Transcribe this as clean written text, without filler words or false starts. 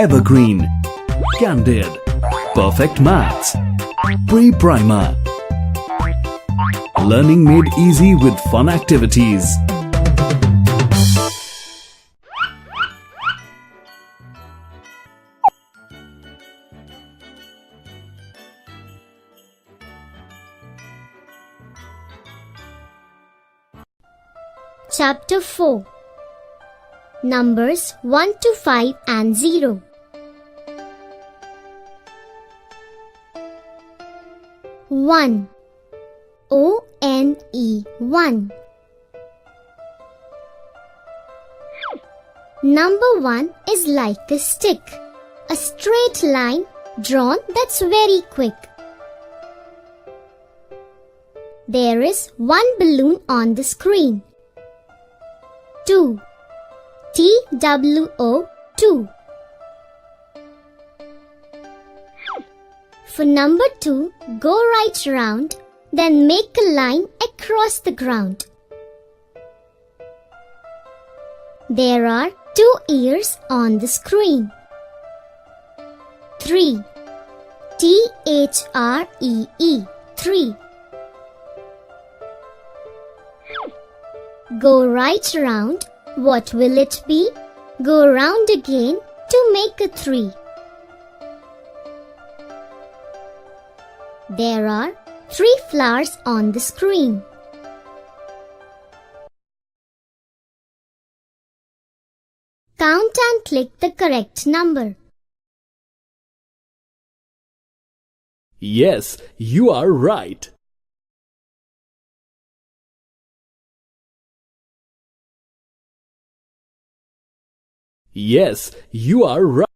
Evergreen, Candid Perfect Maths, Pre-Primer. Learning made easy with fun activities. Chapter 4. Numbers 1 to 5 and 0. 1. O-N-E 1. Number 1 is like a stick, a straight line drawn that's very quick. There is one balloon on the screen. 2. T-W-O 2. For number 2, go right round, then make a line across the ground. There are 2 ears on the screen. 3. T-H-R-E-E 3. Go right round. What will it be? Go round again to make a 3. There are 3 flowers on the screen. Count and click the correct number. Yes, you are right. Yes, you are right.